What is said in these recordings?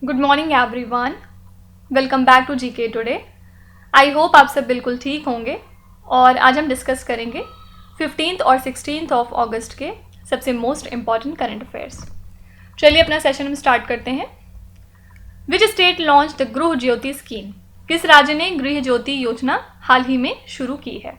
Good morning everyone, welcome back to GK today. I hope आप सब बिल्कुल ठीक होंगे और आज हम डिस्कस करेंगे 15th और 16th ऑफ अगस्त के सबसे मोस्ट इम्पॉर्टेंट करंट अफेयर्स। चलिए अपना सेशन हम स्टार्ट करते हैं। विच स्टेट लॉन्च द गृह ज्योति स्कीम? किस राज्य ने गृह ज्योति योजना हाल ही में शुरू की है?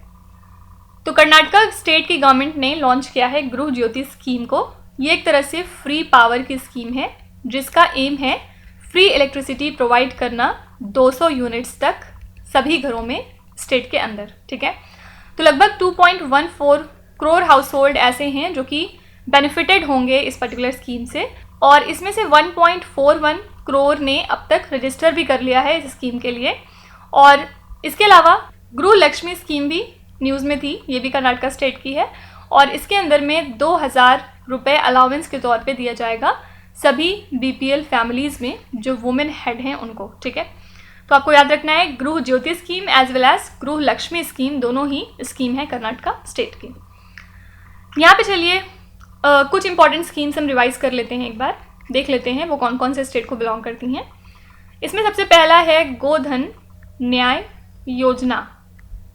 तो कर्नाटका स्टेट की गवर्नमेंट ने लॉन्च किया है गृह ज्योति स्कीम को। ये एक तरह से फ्री पावर की स्कीम है जिसका एम है फ्री इलेक्ट्रिसिटी प्रोवाइड करना 200 यूनिट्स तक सभी घरों में स्टेट के अंदर। ठीक है, तो लगभग 2.14 करोड़ हाउस होल्ड ऐसे हैं जो कि बेनिफिटेड होंगे इस पर्टिकुलर स्कीम से, और इसमें से 1.41 करोड़ ने अब तक रजिस्टर भी कर लिया है इस स्कीम के लिए। और इसके अलावा गृह लक्ष्मी स्कीम भी न्यूज़ में थी, ये भी कर्नाटका स्टेट की है, और इसके अंदर में 2000 रुपये अलाउंस के तौर पे दिया जाएगा सभी बीपीएल फैमिलीज़ में जो वुमेन हेड हैं उनको। ठीक है, तो आपको याद रखना है गृह ज्योति स्कीम एज वेल एज गृह लक्ष्मी स्कीम दोनों ही स्कीम है कर्नाटका स्टेट की। यहाँ पे चलिए कुछ इंपॉर्टेंट स्कीम्स हम रिवाइज कर लेते हैं, एक बार देख लेते हैं वो कौन कौन से स्टेट को बिलोंग करती हैं। इसमें सबसे पहला है गोधन न्याय योजना।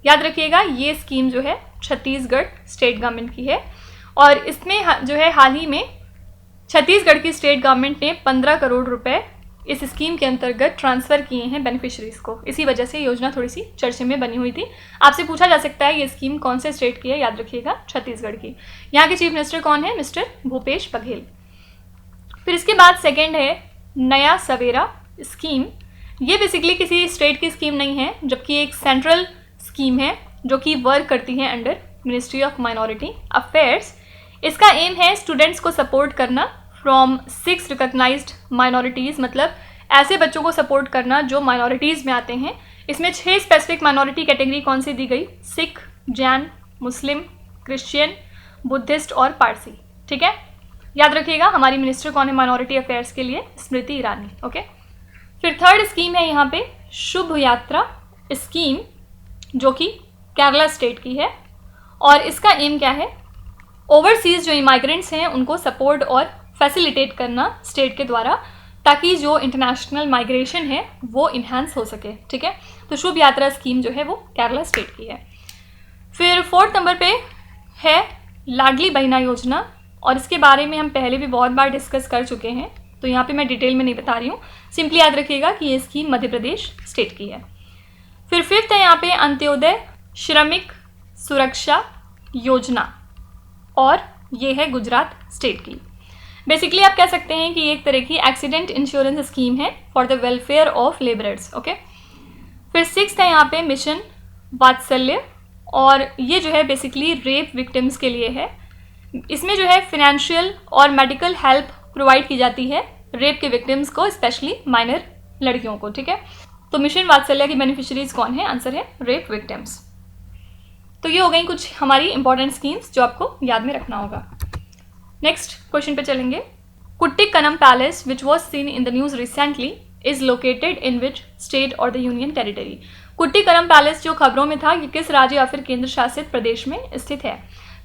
याद रखिएगा ये स्कीम जो है छत्तीसगढ़ स्टेट गवर्नमेंट की है, और इसमें जो है हाल ही में छत्तीसगढ़ की स्टेट गवर्नमेंट ने 15 करोड़ रुपए इस स्कीम के अंतर्गत ट्रांसफ़र किए हैं बेनिफिशरीज को। इसी वजह से योजना थोड़ी सी चर्चे में बनी हुई थी। आपसे पूछा जा सकता है ये स्कीम कौन से स्टेट की है, याद रखिएगा छत्तीसगढ़ की। यहाँ के चीफ मिनिस्टर कौन है? मिस्टर भूपेश बघेल। फिर इसके बाद सेकेंड है नया सवेरा स्कीम। ये बेसिकली किसी स्टेट की स्कीम नहीं है, जबकि एक सेंट्रल स्कीम है जो कि वर्क करती है under ministry of minority affairs. इसका एम है स्टूडेंट्स को सपोर्ट करना फ्रॉम 6 रिकॉग्नाइज्ड माइनॉरिटीज़, मतलब ऐसे बच्चों को सपोर्ट करना जो माइनॉरिटीज़ में आते हैं। इसमें 6 स्पेसिफिक माइनॉरिटी कैटेगरी कौन सी दी गई? सिख, जैन, मुस्लिम, क्रिश्चियन, बुद्धिस्ट और पारसी। ठीक है, याद रखिएगा हमारी मिनिस्टर कौन है माइनॉरिटी अफेयर्स के लिए? स्मृति ईरानी। ओके, फिर थर्ड स्कीम है यहाँ पे शुभ यात्रा स्कीम, जो कि केरला स्टेट की है, और इसका एम क्या है? ओवरसीज़ जो इमाइग्रेंट्स हैं उनको सपोर्ट और फैसिलिटेट करना स्टेट के द्वारा, ताकि जो इंटरनेशनल माइग्रेशन है वो इन्हांस हो सके। ठीक है, तो शुभ यात्रा स्कीम जो है वो केरला स्टेट की है। फिर फोर्थ नंबर पे है लाडली बहना योजना, और इसके बारे में हम पहले भी बहुत बार डिस्कस कर चुके हैं, तो यहाँ पे मैं डिटेल में नहीं बता रही हूँ, सिंपली याद रखिएगा कि ये स्कीम मध्य प्रदेश स्टेट की है। फिर फिफ्थ है यहाँ पे अंत्योदय श्रमिक सुरक्षा योजना, और ये है गुजरात स्टेट की। बेसिकली आप कह सकते हैं कि ये एक तरह की एक्सीडेंट इंश्योरेंस स्कीम है for the welfare of labourers. Okay, फिर सिक्स्थ है यहाँ पे मिशन वात्सल्य, और ये जो है बेसिकली रेप विक्टिम्स के लिए है। इसमें जो है फिनेंशियल और मेडिकल हेल्प प्रोवाइड की जाती है रेप के विक्टिम्स को, स्पेशली माइनर लड़कियों को। ठीक है, तो मिशन वात्सल्य की बेनिफिशरीज कौन है? आंसर है रेप विक्टिम्स। तो ये हो गई कुछ हमारी इंपॉर्टेंट स्कीम्स जो आपको याद में रखना होगा। नेक्स्ट क्वेश्चन पे चलेंगे। Kuttikkanam palace which was seen in the news recently is located in which state और the union territory? Kuttikkanam palace जो खबरों में था, ये किस राज्य या फिर केंद्र शासित प्रदेश में स्थित है?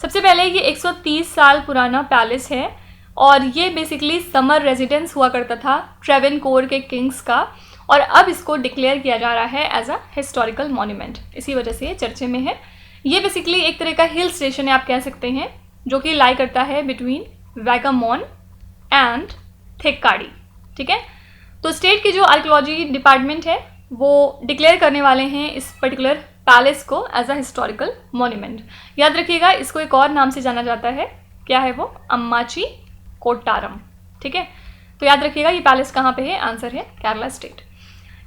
सबसे पहले ये 130 साल पुराना पैलेस है, और ये बेसिकली समर रेजिडेंस हुआ करता था ट्रेवेनकोर के किंग्स का, और अब इसको डिक्लेयर किया जा रहा है एज अ हिस्टोरिकल मॉन्यूमेंट, इसी वजह से ये चर्चे में है। ये बेसिकली एक तरह का हिल स्टेशन है आप कह सकते हैं, जो कि लाई करता है बिटवीन वैगामोन एंड थेक्काडी। ठीक है, तो स्टेट की जो आर्कियोलॉजी डिपार्टमेंट है वो डिक्लेयर करने वाले हैं इस पर्टिकुलर पैलेस को एज अ हिस्टोरिकल मॉन्यूमेंट। याद रखिएगा इसको एक और नाम से जाना जाता है, क्या है वो? अम्माची कोट्टारम। ठीक है, तो याद रखिएगा ये पैलेस कहाँ पे है? आंसर है केरला स्टेट।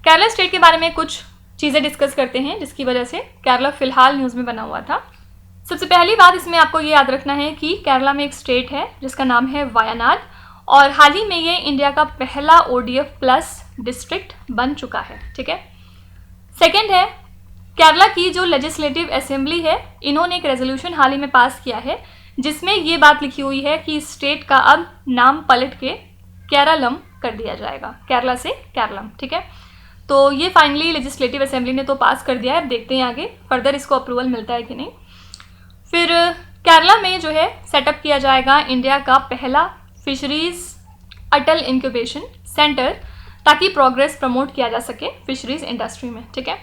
केरला स्टेट के बारे में कुछ चीज़ें डिस्कस करते हैं जिसकी वजह से केरला फिलहाल न्यूज़ में बना हुआ था। सबसे पहली बात इसमें आपको ये याद रखना है कि केरला में एक स्टेट है जिसका नाम है वायनाड, और हाल ही में ये इंडिया का पहला ODF प्लस डिस्ट्रिक्ट बन चुका है। ठीक है, सेकेंड है केरला की जो लेजिस्लेटिव असेंबली है, इन्होंने एक रेजोल्यूशन हाल ही में पास किया है जिसमें ये बात लिखी हुई है कि स्टेट का अब नाम पलट के केरलम कर दिया जाएगा, केरला से केरलम। ठीक है, तो ये फाइनली लेजिस्लेटिव असेंबली ने तो पास कर दिया है, अब देखते हैं आगे फर्दर इसको अप्रूवल मिलता है कि नहीं। फिर केरला में जो है सेटअप किया जाएगा इंडिया का पहला फिशरीज अटल इंक्यूबेशन सेंटर, ताकि प्रोग्रेस प्रमोट किया जा सके फिशरीज इंडस्ट्री में, ठीक है।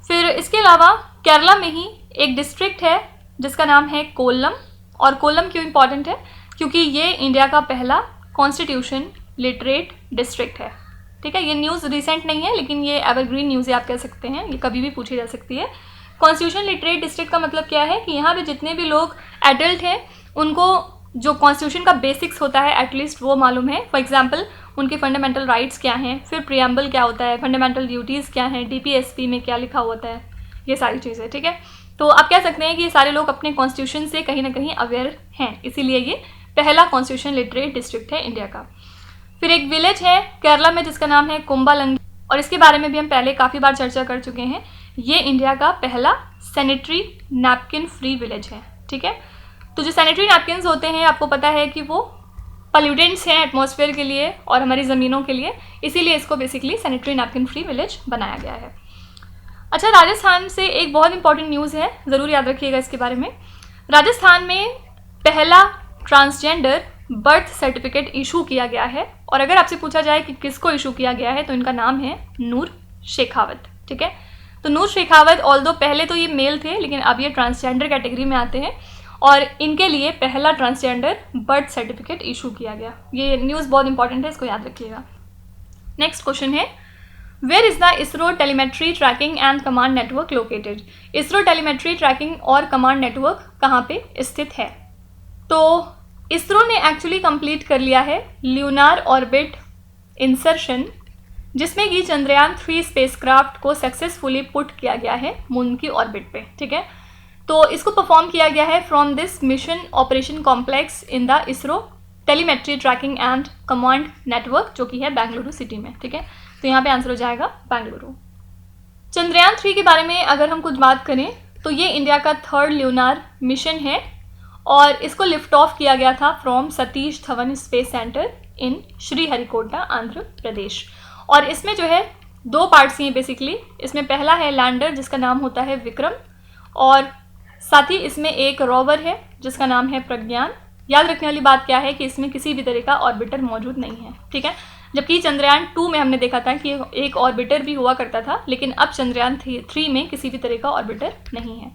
फिर इसके अलावा केरला में ही एक डिस्ट्रिक्ट है जिसका नाम है कोल्लम। और कोल्लम क्यों इम्पॉर्टेंट है? क्योंकि ये इंडिया का पहला कॉन्स्टिट्यूशन लिटरेट डिस्ट्रिक्ट है, ठीक है। ये न्यूज़ रिसेंट नहीं है, लेकिन ये एवरग्रीन न्यूज़ आप कह सकते हैं, ये कभी भी पूछी जा सकती है। कॉन्स्टिट्यूशन लिटरेट डिस्ट्रिक्ट का मतलब क्या है कि यहाँ पे जितने भी लोग एडल्ट हैं उनको जो कॉन्स्टिट्यूशन का बेसिक्स होता है एटलीस्ट वो मालूम है। फॉर एग्जांपल उनके फंडामेंटल राइट्स क्या हैं, फिर प्रियम्बल क्या होता है, फंडामेंटल ड्यूटीज़ क्या हैं, डीपीएसपी में क्या लिखा होता है, ये सारी चीज़ें, ठीक है। तो आप कह सकते हैं कि ये सारे लोग अपने कॉन्स्टिट्यूशन से कहीं ना कहीं अवेयर हैं, इसीलिए ये पहला कॉन्स्टिट्यूशन लिटरेट डिस्ट्रिक्ट है इंडिया का। फिर एक विलेज है केरला में जिसका नाम है कुंबालंगी, और इसके बारे में भी हम पहले काफ़ी बार चर्चा कर चुके हैं। ये इंडिया का पहला सैनिटरी नैपकिन फ्री विलेज है, ठीक है। तो जो सैनिटरी नैपकिन्स होते हैं आपको पता है कि वो पॉल्यूटेंट्स हैं एटमॉस्फेयर के लिए और हमारी ज़मीनों के लिए, इसीलिए इसको basically sanitary napkin free village बनाया गया है। अच्छा, राजस्थान से एक बहुत इंपॉर्टेंट न्यूज़ है, ज़रूर याद रखिएगा इसके बारे में। राजस्थान में पहला ट्रांसजेंडर बर्थ सर्टिफिकेट इशू किया गया है, और अगर आपसे पूछा जाए कि किसको इशू किया गया है तो इनका नाम है नूर शेखावत, ठीक है। तो नूर शेखावत ऑल्दो पहले तो ये मेल थे, लेकिन अब ये ट्रांसजेंडर कैटेगरी में आते हैं, और इनके लिए पहला ट्रांसजेंडर बर्थ सर्टिफिकेट इशू किया गया। ये न्यूज़ बहुत इंपॉर्टेंट है, इसको याद रखिएगा। नेक्स्ट क्वेश्चन है, where is the ISRO telemetry tracking and command network located? ISRO telemetry tracking और कमांड नेटवर्क कहाँ पे स्थित है? तो इसरो ने एक्चुअली कंप्लीट कर लिया है ल्यूनार ऑर्बिट इंसर्शन, जिसमें कि चंद्रयान 3 स्पेसक्राफ्ट को सक्सेसफुली पुट किया गया है मून की ऑर्बिट पे, ठीक है। तो इसको परफॉर्म किया गया है from this mission operation complex in the ISRO telemetry tracking and command network, जो कि है बेंगलुरु सिटी में, ठीक है। तो यहाँ पे आंसर हो जाएगा बेंगलुरु। चंद्रयान 3 के बारे में अगर हम कुछ बात करें तो ये इंडिया का 3rd ल्यूनार मिशन है, और इसको लिफ्ट ऑफ किया गया था from Satish Dhawan space centre in Sriharikota Andhra Pradesh. और इसमें जो है 2 पार्ट्स हैं बेसिकली। इसमें पहला है लैंडर जिसका नाम होता है विक्रम, और साथ ही इसमें एक रोवर है जिसका नाम है प्रज्ञान। याद रखने वाली बात क्या है कि इसमें किसी भी तरह का ऑर्बिटर मौजूद नहीं है, ठीक है। जबकि चंद्रयान 2 में हमने देखा था कि एक ऑर्बिटर भी हुआ करता था, लेकिन अब चंद्रयान 3 में किसी भी तरह का ऑर्बिटर नहीं है,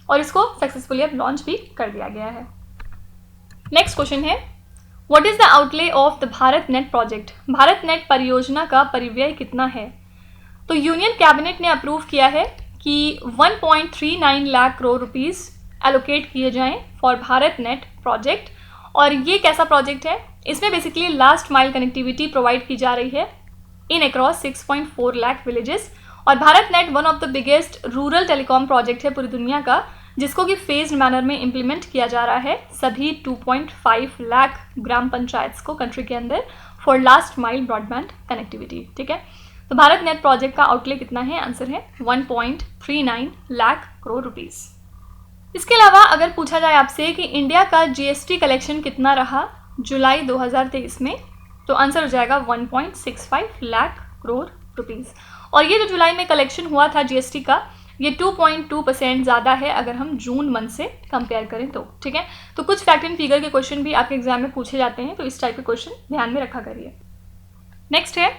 और इसको सक्सेसफुली अब लॉन्च भी कर दिया गया है। नेक्स्ट क्वेश्चन है, what is the outlay of the Bharat net project? Bharat net परियोजना का परिव्यय कितना है? तो यूनियन कैबिनेट ने अप्रूव किया है कि 1.39 लाख करोड़ रुपीज़ एलोकेट किए जाएं फॉर भारत नेट प्रोजेक्ट। और ये कैसा प्रोजेक्ट है? इसमें basically last mile connectivity provide की जा रही है इन अक्रॉस 6.4 लाख विलेजेस। और Bharat net one of the biggest rural telecom project है पूरी दुनिया का, जिसको कि फेज्ड मैनर में इम्प्लीमेंट किया जा रहा है सभी 2.5 लाख ग्राम पंचायत को कंट्री के अंदर for last mile broadband connectivity, ठीक है। तो भारत नेट प्रोजेक्ट का आउटले कितना है? आंसर है 1.39 लाख करोड़ रुपीज़। इसके अलावा अगर पूछा जाए आपसे कि इंडिया का जीएसटी कलेक्शन कितना रहा जुलाई 2023 में, तो आंसर हो जाएगा 1.65 लाख करोड़ रुपीज़। और ये जो जुलाई में कलेक्शन हुआ था जीएसटी का, ये 2.2% ज़्यादा है अगर हम जून मंथ से कंपेयर करें तो, ठीक है। तो कुछ फैक्ट एंड फिगर के क्वेश्चन भी आपके एग्जाम में पूछे जाते हैं, तो इस टाइप के क्वेश्चन ध्यान में रखा करिए। नेक्स्ट है,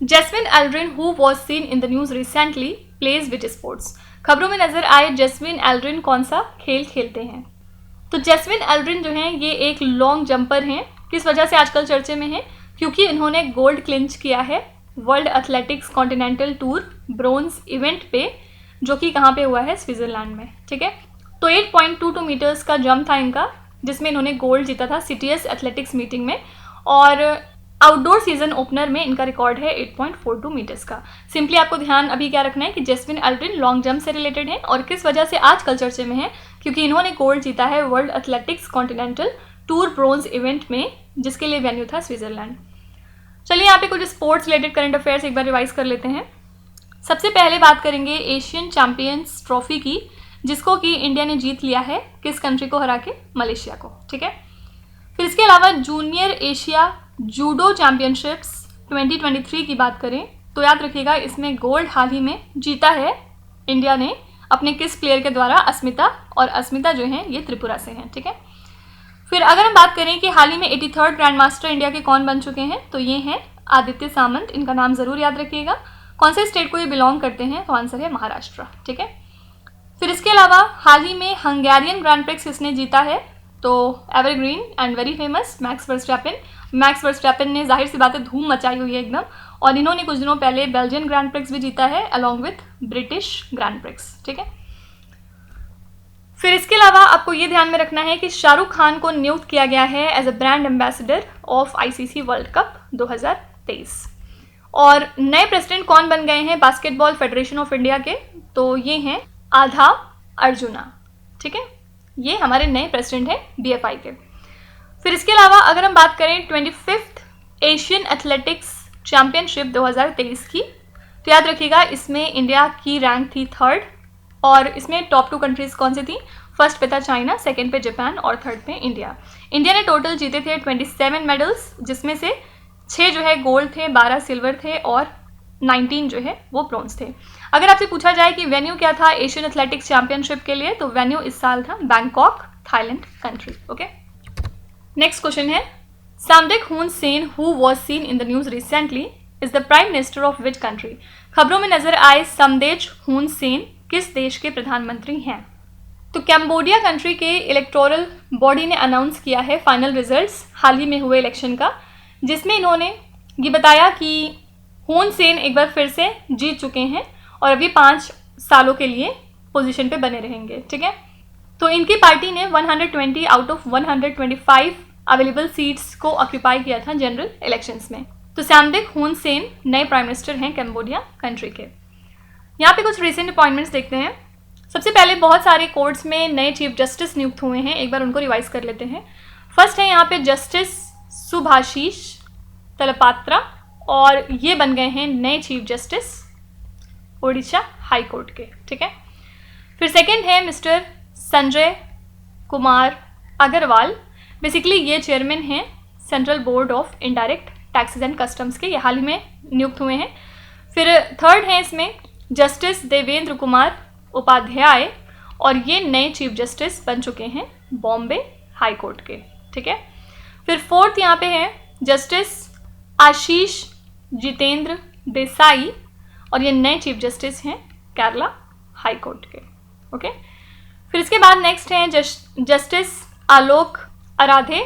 Jeswin Aldrin who was seen in the news recently plays which sports? खबरों में नजर आए जैस्मिन एल्ड्रिन कौन सा खेल खेलते हैं? तो जैस्मिन एल्ड्रिन जो हैं ये एक लॉन्ग जंपर हैं। किस वजह से आजकल चर्चे में है? क्योंकि इन्होंने गोल्ड क्लिंच किया है world athletics continental tour bronze event पे, जो कि कहाँ पे हुआ है? स्विट्जरलैंड में, ठीक है। तो 8.22 मीटर्स का जंप था इनका, जिसमें इन्होंने गोल्ड जीता था सीटीएस एथलेटिक्स मीटिंग में, और आउटडोर सीजन ओपनर में इनका रिकॉर्ड है 8.42 मीटर्स का। सिंपली आपको ध्यान अभी क्या रखना है कि जैस्मिन एल्ड्रिन लॉन्ग जंप से रिलेटेड है, और किस वजह से आजकल चर्चे में है? क्योंकि इन्होंने गोल्ड जीता है world athletics continental tour bronze event में, जिसके लिए वेन्यू था स्विट्जरलैंड। चलिए यहाँ पे कुछ स्पोर्ट्स रिलेटेड करंट अफेयर्स एक बार रिवाइज कर लेते हैं। सबसे पहले बात करेंगे एशियन चैंपियंस ट्रॉफी की, जिसको कि इंडिया ने जीत लिया है किस कंट्री को हरा के? मलेशिया को, ठीक है। फिर इसके अलावा जूनियर एशिया जूडो चैंपियनशिप्स 2023 की बात करें तो याद रखिएगा इसमें गोल्ड हाल ही में जीता है इंडिया ने अपने किस प्लेयर के द्वारा? अस्मिता, और अस्मिता जो हैं ये त्रिपुरा से हैं, ठीक है। फिर अगर हम बात करें कि हाल ही में 83rd ग्रैंड मास्टर इंडिया के कौन बन चुके हैं, तो ये हैं आदित्य सामंत, इनका नाम ज़रूर याद रखिएगा। कौन से स्टेट को ये बिलोंग करते हैं? तो आंसर है महाराष्ट्र। ठीक है, फिर इसके अलावा हाल ही में हंगेरियन ग्रैंड प्रिक्स किसने जीता है? तो evergreen and very famous max Verstappen. Max Verstappen ने जाहिर सी बात है धूम मचाई हुई है एकदम, और इन्होंने कुछ दिनों पहले बेल्जियन ग्रैंड प्रिक्स भी जीता है along with British grand prix. ठीक है, फिर इसके अलावा आपको ये ध्यान में रखना है कि शाहरुख खान को नियुक्त किया गया है as a brand ambassador of ICC World Cup 2023। और नए प्रेसिडेंट कौन बन गए हैं बास्केटबॉल फेडरेशन ऑफ इंडिया के? तो ये हैं आधा अर्जुना। ठीक है, ये हमारे नए प्रेसिडेंट हैं बीएफआई के। फिर इसके अलावा अगर हम बात करें 25th एशियन एथलेटिक्स चैम्पियनशिप 2023 की, तो याद रखिएगा इसमें इंडिया की रैंक थी 3rd, और इसमें टॉप 2 कंट्रीज कौन सी थी? फर्स्ट पे था चाइना, सेकंड पे जापान और थर्ड पे इंडिया। इंडिया ने टोटल जीते थे 27 मेडल्स, जिसमें से 6 जो है गोल्ड थे, 12 सिल्वर थे और 19 जो है वो ब्रॉन्ज थे। अगर आपसे पूछा जाए कि वेन्यू क्या था एशियन एथलेटिक्स चैंपियनशिप के लिए, तो वेन्यू इस साल था Bangkok, Thailand country. Okay, next question है सामडेक हुन Sen who was seen in the news recently is the prime minister of which country? खबरों में नजर आए समदेश हुन सेन किस देश के प्रधानमंत्री हैं? तो कैम्बोडिया कंट्री के इलेक्टोरल बॉडी ने अनाउंस किया है फाइनल रिजल्ट्स हाल ही में हुए इलेक्शन का, जिसमें इन्होंने ये बताया कि हुन सेन एक बार फिर से जीत चुके हैं और अभी 5 सालों के लिए पोजीशन पे बने रहेंगे। ठीक है, तो इनकी पार्टी ने 120 आउट ऑफ 125 अवेलेबल सीट्स को ऑक्यूपाई किया था जनरल इलेक्शंस में। तो सैमडेक हुन सेन नए प्राइम मिनिस्टर हैं कैम्बोडिया कंट्री के। यहाँ पे कुछ रिसेंट अपॉइंटमेंट्स देखते हैं। सबसे पहले बहुत सारे कोर्ट्स में नए चीफ जस्टिस नियुक्त हुए हैं, एक बार उनको रिवाइज कर लेते हैं। फर्स्ट है यहाँ पे जस्टिस सुभाशीष तलपात्रा, और ये बन गए हैं नए chief justice Odisha high court के। ठीक है, फिर सेकंड है मिस्टर संजय कुमार अग्रवाल, बेसिकली ये चेयरमैन हैं central board of indirect taxes and customs के, ये हाल ही में नियुक्त हुए हैं। फिर थर्ड है इसमें जस्टिस देवेंद्र कुमार उपाध्याय, और ये नए चीफ जस्टिस बन चुके हैं बॉम्बे हाई कोर्ट के। ठीक है, फिर फोर्थ यहाँ पे है जस्टिस आशीष जितेंद्र देसाई, और ये नए चीफ जस्टिस हैं केरला हाई कोर्ट के। ओके, फिर इसके बाद नेक्स्ट हैं जस्टिस आलोक आराधे,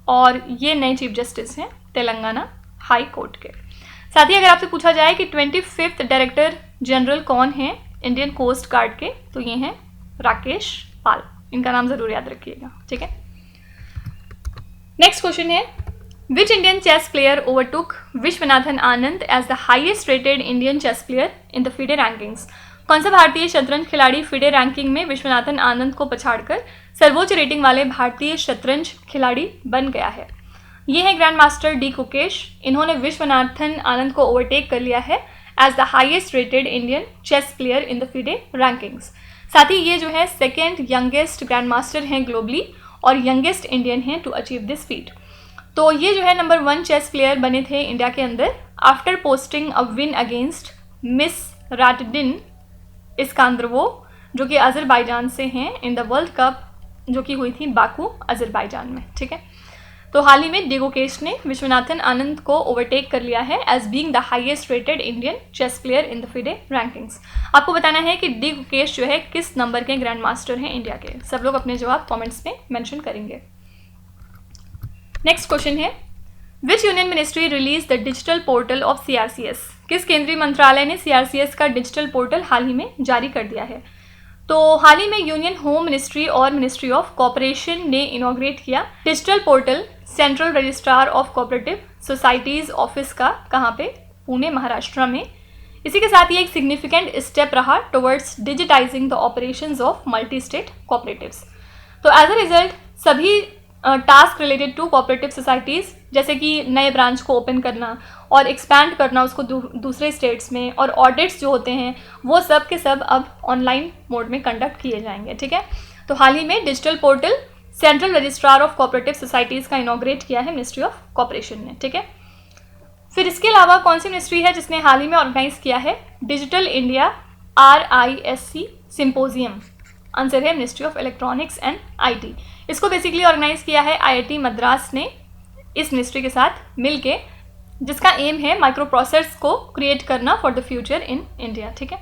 और ये नए चीफ जस्टिस हैं तेलंगाना हाई कोर्ट के। साथ ही अगर आपसे पूछा जाए कि 25th डायरेक्टर जनरल कौन है इंडियन कोस्ट गार्ड के, तो ये हैं राकेश पाल, इनका नाम ज़रूर याद रखिएगा। ठीक है, नेक्स्ट क्वेश्चन है which Indian chess player overtook Viswanathan Anand as the highest rated Indian chess player in the FIDE rankings? कौन सा भारतीय शतरंज खिलाड़ी फिडे रैंकिंग में विश्वनाथन आनंद को पछाड़कर सर्वोच्च रेटिंग वाले भारतीय शतरंज खिलाड़ी बन गया है? ये है ग्रैंड मास्टर डी कुकेश, इन्होंने विश्वनाथन आनंद को ओवरटेक कर लिया है as the highest rated Indian chess player in the FIDE rankings. साथ ही ये जो है सेकेंड यंगेस्ट ग्रैंड मास्टर हैं ग्लोबली और यंगेस्ट इंडियन हैं टू अचीव दिस फीट। तो ये जो है नंबर 1 चेस प्लेयर बने थे इंडिया के अंदर after posting a win against Misratdin Iskandarov, जो कि अजरबैजान से हैं, इन द वर्ल्ड कप जो कि हुई थी बाकू अजरबैजान में। ठीक है, तो हाल ही में डिगोकेश ने विश्वनाथन आनंद को ओवरटेक कर लिया है as being the highest rated Indian chess player in the FIDE rankings. आपको बताना है कि डिगोकेश जो है किस नंबर के ग्रैंड मास्टर हैं इंडिया के। सब लोग अपने जवाब कमेंट्स में मेंशन करेंगे। नेक्स्ट क्वेश्चन है विच union ministry release the digital portal of CRCS? किस केंद्रीय मंत्रालय ने CRCS का डिजिटल पोर्टल हाल ही में जारी कर दिया है? तो हाल ही में यूनियन होम मिनिस्ट्री और मिनिस्ट्री ऑफ कॉपरेशन ने इनॉग्रेट किया digital portal central registrar of cooperative societies office का, कहाँ पे? पुणे महाराष्ट्र में। इसी के साथ ये एक सिग्निफिकेंट स्टेप रहा towards digitising the operations of multi state cooperatives. तो एज अ रिजल्ट सभी task related to cooperative societies, जैसे कि नए ब्रांच को ओपन करना और एक्सपैंड करना उसको दूसरे स्टेट्स में, और ऑडिट्स जो होते हैं वो सब के सब अब ऑनलाइन मोड में कंडक्ट किए जाएंगे। ठीक है, तो हाल ही में digital portal central registrar of cooperative societies का इनॉग्रेट किया है मिनिस्ट्री ऑफ कॉपरेशन ने। ठीक है, फिर इसके अलावा कौन सी मिनिस्ट्री है जिसने हाल ही में ऑर्गेनाइज किया है digital India RISC symposium? Answer है ministry of electronics and IT। इसको बेसिकली ऑर्गेनाइज किया है IIT मद्रास ने इस मिनिस्ट्री के साथ मिलके, जिसका एम है माइक्रो प्रोसेसर्स को क्रिएट करना for the future in India. ठीक है,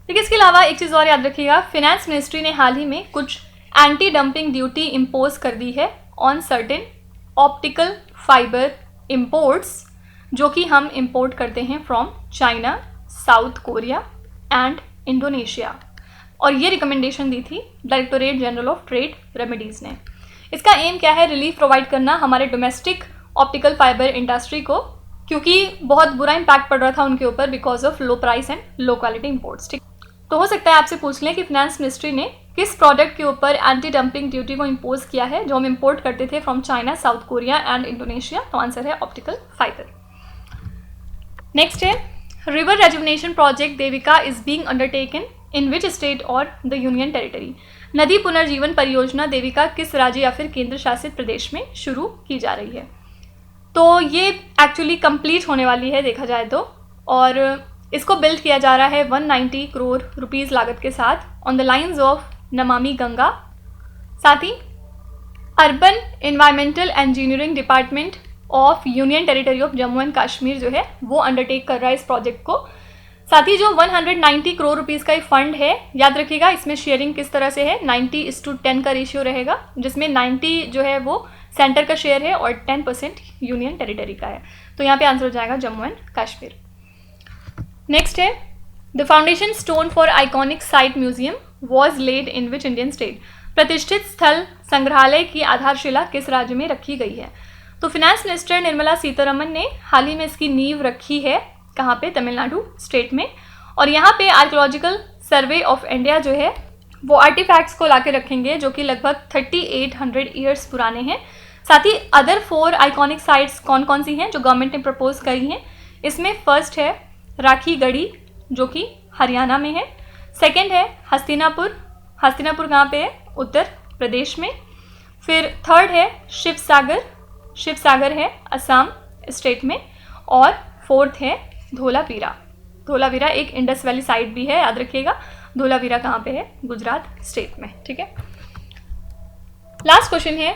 ठीक है। इसके अलावा एक चीज़ और याद रखिएगा, फिनेंस मिनिस्ट्री ने हाल ही में कुछ एंटी डंपिंग ड्यूटी इम्पोज कर दी है on certain optical fibre imports जो कि हम इम्पोर्ट करते हैं from China, South Korea and Indonesia. और ये रिकमेंडेशन दी थी directorate general of trade remedies ने। इसका एम क्या है, रिलीफ प्रोवाइड करना हमारे डोमेस्टिक ऑप्टिकल फाइबर इंडस्ट्री को, क्योंकि बहुत बुरा इम्पैक्ट पड़ रहा था उनके ऊपर because of low price and low quality imports. ठीक, तो हो सकता है आपसे पूछ लें कि फिनेंस मिनिस्ट्री ने किस प्रोडक्ट के ऊपर एंटी डंपिंग ड्यूटी को इम्पोज किया है जो हम इम्पोर्ट करते थे from China, South Korea and Indonesia. तो आंसर है ऑप्टिकल फाइबर। नेक्स्ट है, river rejuvenation project Devika is being undertaken in which state और द यूनियन टेरिटरी। नदी पुनर्जीवन परियोजना देविका किस राज्य या फिर केंद्र शासित प्रदेश में शुरू की जा रही है? तो ये एक्चुअली कंप्लीट होने वाली है देखा जाए तो, और इसको बिल्ड किया जा रहा है 190 करोड़ रुपीज़ लागत के साथ on the lines of Namami Ganga. साथ ही urban environmental engineering department of union territory of Jammu and Kashmir जो है वो अंडरटेक कर रहा है इस प्रोजेक्ट को। साथ ही जो 190 करोड़ रुपीज़ का ये फंड है, याद रखिएगा इसमें शेयरिंग किस तरह से है, 90:10 का रेशियो रहेगा, जिसमें 90 जो है वो सेंटर का शेयर है और 10% यूनियन टेरिटरी का है। तो यहाँ पे आंसर हो जाएगा जम्मू एंड कश्मीर। नेक्स्ट है, the foundation stone for iconic site museum was laid in which Indian state. प्रतिष्ठित स्थल संग्रहालय की आधारशिला किस राज्य में रखी गई है? तो फिनेंस मिनिस्टर निर्मला सीतारमन ने हाल ही में इसकी नींव रखी है, कहाँ पे, तमिलनाडु स्टेट में। और यहाँ पे आर्कियोलॉजिकल सर्वे ऑफ इंडिया जो है वो आर्टिफैक्ट्स को लाके रखेंगे जो कि लगभग 3800 ईयर्स पुराने हैं। साथ ही अदर 4 आइकॉनिक साइट्स कौन कौन सी हैं जो गवर्नमेंट ने प्रपोज करी हैं, इसमें फर्स्ट है राखी गढ़ी जो कि हरियाणा में है। सेकंड है हस्तिनापुर, हस्तिनापुर कहाँ पे है, उत्तर प्रदेश में। फिर थर्ड है शिवसागर, शिवसागर है असम स्टेट में। और फोर्थ है धोलावीरा, धोलावीरा एक इंडस वैली साइट भी है, याद रखिएगा। धोलावीरा कहाँ पे है, गुजरात स्टेट में। ठीक है, लास्ट क्वेश्चन है,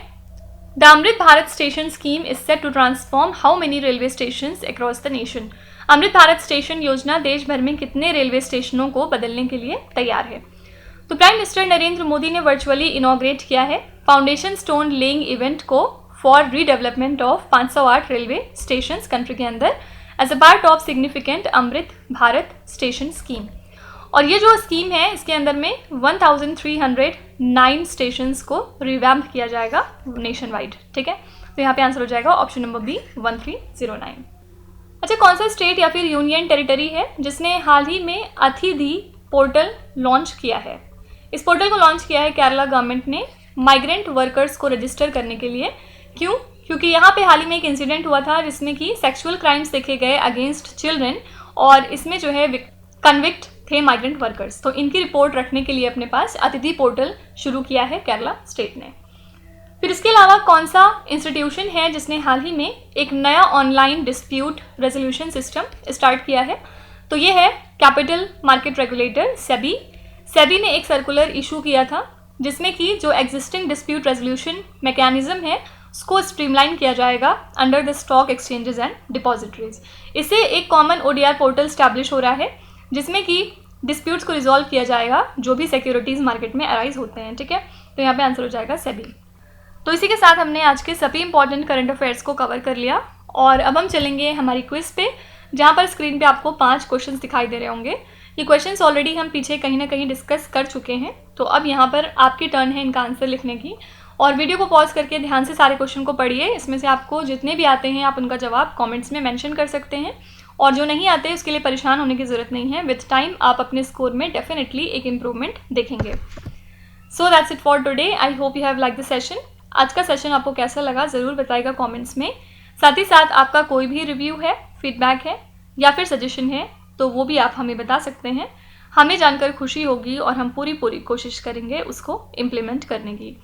the Amrit Bharat station scheme is set to transform how many railway stations across the nation. Amrit Bharat station योजना देश भर में कितने रेलवे स्टेशनों को बदलने के लिए तैयार है? तो प्राइम मिनिस्टर नरेंद्र मोदी ने वर्चुअली इनॉग्रेट किया है फाउंडेशन स्टोन लेइंग इवेंट को for redevelopment of 508 railway station country के अंदर as a part of significant Amrit Bharat station scheme. और ये जो स्कीम है इसके अंदर में 1309 स्टेशंस को रिवैम्प किया जाएगा नेशन वाइड। ठीक है, तो यहाँ पे आंसर हो जाएगा ऑप्शन नंबर बी 1309। अच्छा, कौन सा स्टेट या फिर यूनियन टेरिटरी है जिसने हाल ही में अतिथि पोर्टल लॉन्च किया है? इस पोर्टल को लॉन्च किया है केरला गवर्नमेंट ने माइग्रेंट वर्कर्स को रजिस्टर करने के लिए। क्यों? क्योंकि यहाँ पे हाल ही में एक इंसिडेंट हुआ था जिसमें कि सेक्सुअल क्राइम्स देखे गए अगेंस्ट चिल्ड्रन, और इसमें जो है कन्विक्ट थे माइग्रेंट वर्कर्स। तो इनकी रिपोर्ट रखने के लिए अपने पास अतिथि पोर्टल शुरू किया है केरला स्टेट ने। फिर इसके अलावा कौन सा इंस्टीट्यूशन है जिसने हाल ही में एक नया online dispute resolution system start किया है? तो ये है capital market regulator SEBI. SEBI ने एक सर्कुलर इशू किया था जिसमें कि जो एग्जिस्टिंग डिस्प्यूट रेजोल्यूशन मैकेनिज्म है उसको स्ट्रीमलाइन किया जाएगा under the stock exchanges and depositories. इससे एक कॉमन ओडीआर पोर्टल स्टैब्लिश हो रहा है जिसमें कि डिस्प्यूट्स को रिजॉल्व किया जाएगा जो भी सिक्योरिटीज़ मार्केट में अराइज होते हैं। ठीक है, तो यहाँ पे आंसर हो जाएगा सेबी। तो इसी के साथ हमने आज के सभी इंपॉर्टेंट करंट अफेयर्स को कवर कर लिया, और अब हम चलेंगे हमारी क्विज पे, जहाँ पर स्क्रीन पे आपको 5 क्वेश्चंस दिखाई दे रहे होंगे। ये क्वेश्चंस ऑलरेडी हम पीछे कहीं ना कहीं डिस्कस कर चुके हैं, तो अब यहाँ पर आपकी टर्न है इनका आंसर लिखने की। और वीडियो को पॉज करके ध्यान से सारे क्वेश्चन को पढ़िए। इसमें से आपको जितने भी आते हैं आप उनका जवाब कमेंट्स में मेंशन कर सकते हैं, और जो नहीं आते उसके लिए परेशान होने की ज़रूरत नहीं है। विथ टाइम आप अपने स्कोर में डेफिनेटली एक इम्प्रूवमेंट देखेंगे। So that's it for today. I hope you have like the session. आज का सेशन आपको कैसा लगा ज़रूर बताइएगा कमेंट्स में। साथ ही साथ आपका कोई भी रिव्यू है, फीडबैक है या फिर सजेशन है तो वो भी आप हमें बता सकते हैं। हमें जानकर खुशी होगी और हम पूरी कोशिश करेंगे उसको इम्प्लीमेंट करने की।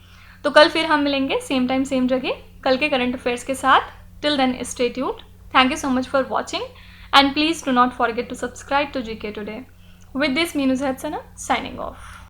तो कल फिर हम मिलेंगे सेम टाइम सेम जगह कल के करंट अफेयर्स के साथ। Till then stay tuned. Thank you so much for watching, and please do not forget to subscribe to GK Today. With this, Meenuz Hadsana signing off.